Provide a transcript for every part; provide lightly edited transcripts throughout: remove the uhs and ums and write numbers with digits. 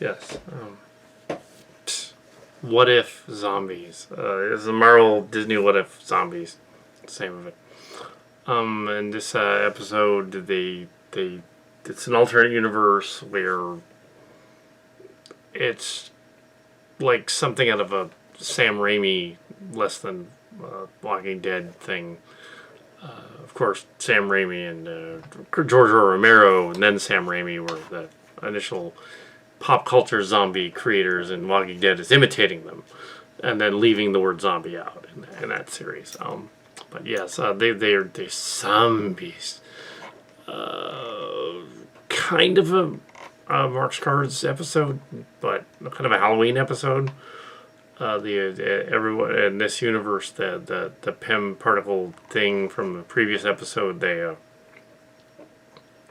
Yes. What if zombies? It's the Marvel Disney What If Zombies. Same of it. In this episode, it's an alternate universe where it's like something out of a Sam Raimi less than Walking Dead thing. Of course, Sam Raimi and George R. Romero and then Sam Raimi were the initial pop culture zombie creators, and Walking Dead is imitating them and then leaving the word zombie out in that series. But yes, they're zombies. Kind of a Mark's Cards episode, but kind of a Halloween episode. Everyone in this universe, the PEM particle thing from the previous episode, they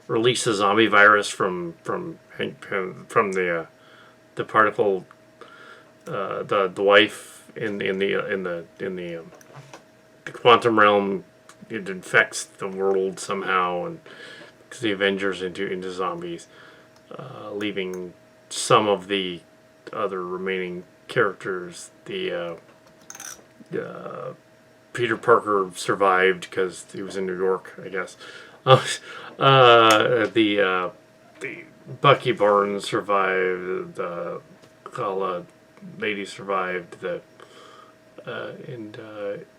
release a zombie virus from the particle, the wife in the quantum realm. It infects the world somehow, and because the Avengers into zombies, leaving some of the other remaining characters. The Peter Parker survived because he was in New York, I guess. The Bucky Barnes survived. The Kala lady survived.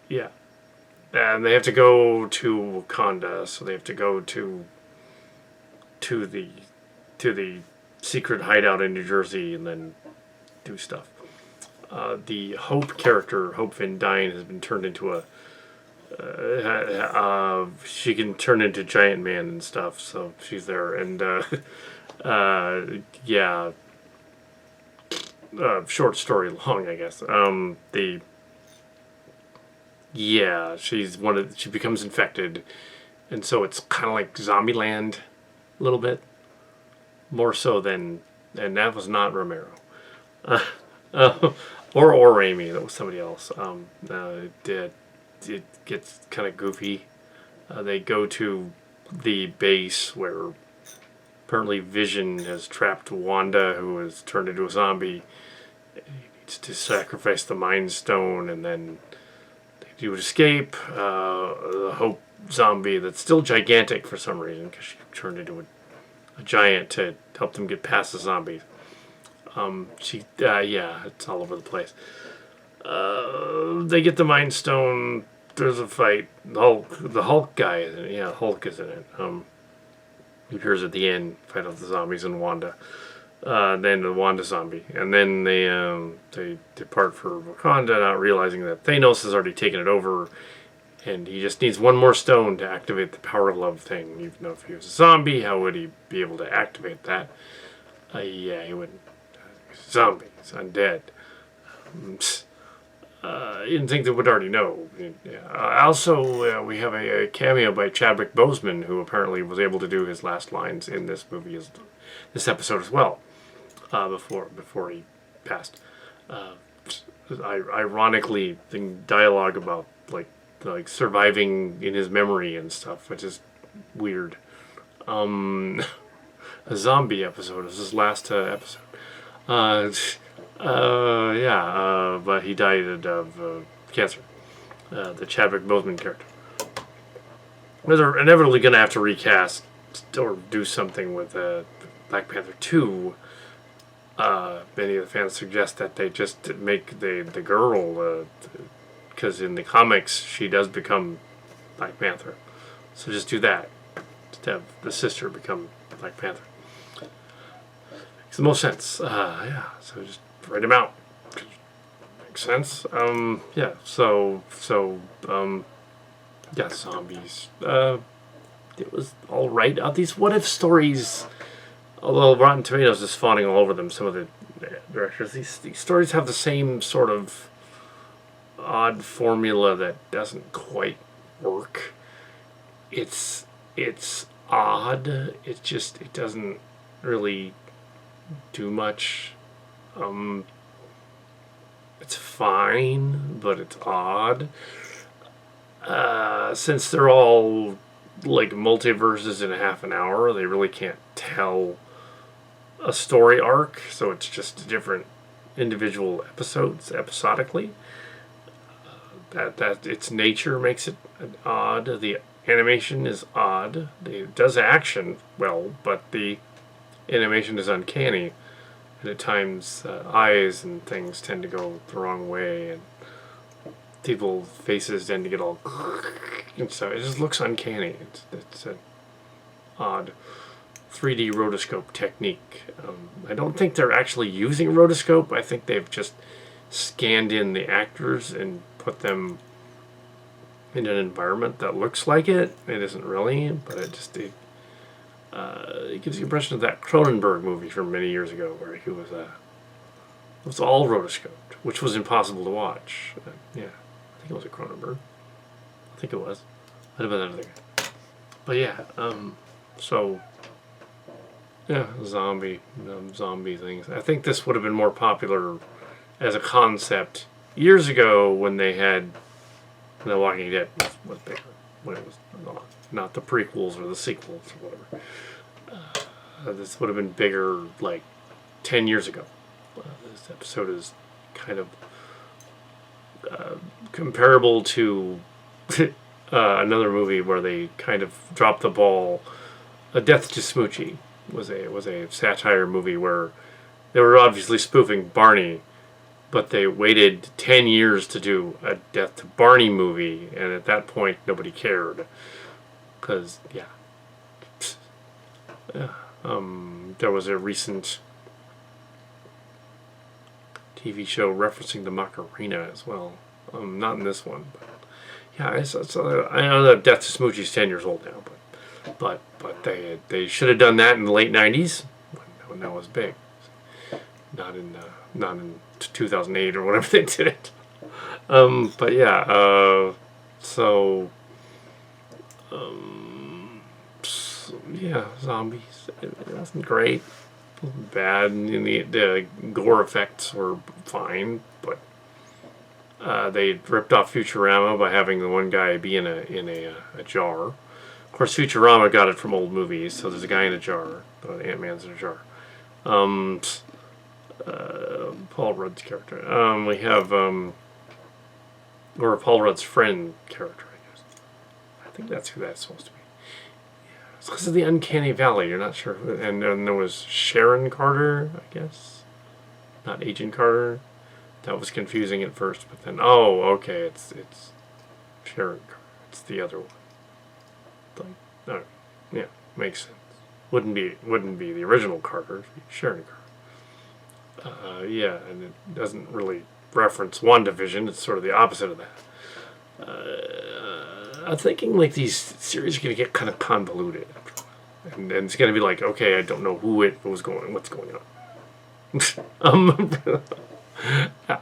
Yeah, and they have to go to Wakanda, so they have to go to the secret hideout in New Jersey and then do stuff. The Hope character, Hope Van Dyne, has been turned into she can turn into Giant Man and stuff, so she's there. And short story long, I guess. She becomes infected, and so it's kind of like Zombieland, a little bit more so than, and that was not Romero. Or Raimi, that was somebody else. It gets kind of goofy. They go to the base where apparently Vision has trapped Wanda, who has turned into a zombie. He needs to sacrifice the Mind Stone, and then they do escape. The Hope zombie that's still gigantic for some reason, because she turned into a giant to help them get past the zombies. It's all over the place. They get the Mind Stone. There's a fight. The Hulk guy is in it. Yeah, Hulk is in it. He appears at the end, fight off the zombies and Wanda. Then the Wanda zombie, and then they depart for Wakanda, not realizing that Thanos has already taken it over, and he just needs one more stone to activate the Power Glove thing. Even though if he was a zombie, how would he be able to activate that? He wouldn't. Zombies, undead. You didn't think they would already know. Also, we have a cameo by Chadwick Boseman, who apparently was able to do his last lines in this movie, this episode as well, before he passed. Ironically, the dialogue about like surviving in his memory and stuff, which is weird. A zombie episode is his last episode. But he died of cancer. The Chadwick Boseman character. They're inevitably going to have to recast or do something with Black Panther 2. Many of the fans suggest that they just make the girl, because in the comics she does become Black Panther. So just do that. Just have the sister become Black Panther. Makes the most sense. So just write him out. Makes sense. Zombies. It was alright. These what if stories, although Rotten Tomatoes is fawning all over them, some of the directors, these stories have the same sort of odd formula that doesn't quite work. It's odd. It doesn't really do much. It's fine, but it's odd. Since they're all like multiverses in half an hour, they really can't tell a story arc, so it's just different individual episodes episodically. That its nature makes it odd. The animation is odd. It does action well, but the animation is uncanny, and at times eyes and things tend to go the wrong way, and people's faces tend to get all and so it just looks uncanny. It's an odd 3D rotoscope technique. I don't think they're actually using rotoscope. I think they've just scanned in the actors and put them in an environment that looks like it. It isn't really, but it gives you the impression of that Cronenberg movie from many years ago where he was it was all rotoscoped, which was impossible to watch. Yeah, I think it was a Cronenberg. I think it was. Might have been another guy. But yeah, so yeah, zombie things. I think this would have been more popular as a concept years ago when they had The Walking Dead was bigger, when it was not the prequels or the sequels or whatever. This would have been bigger like 10 years ago. This episode is kind of comparable to another movie where they kind of dropped the ball. A Death to Smoochie was a satire movie where they were obviously spoofing Barney, but they waited 10 years to do a Death to Barney movie, and at that point nobody cared, because there was a recent TV show referencing the Macarena as well. Not in this one, but yeah, I know that Death to Smoochie is 10 years old now, but they should have done that in the late 90s when that was big, not in 2008 or whatever they did it. But yeah, yeah, zombies. It wasn't great. It wasn't bad. And the gore effects were fine, but they ripped off Futurama by having the one guy be in a jar. Of course, Futurama got it from old movies, so there's a guy in a jar. Ant-Man's in a jar. Paul Rudd's character. We have or Paul Rudd's friend character, I guess. I think that's who that's supposed to be. Yeah. It's because of the Uncanny Valley. You're not sure who. And then there was Sharon Carter, I guess. Not Agent Carter. That was confusing at first, but then okay, it's Sharon Carter. It's the other one. Yeah, makes sense. Wouldn't be the original Carter. It'd be Sharon Carter. Yeah, and it doesn't really reference WandaVision. It's sort of the opposite of that. I'm thinking like these series are going to get kind of convoluted after a while. And it's going to be like, okay, I don't know what's going on. Yeah.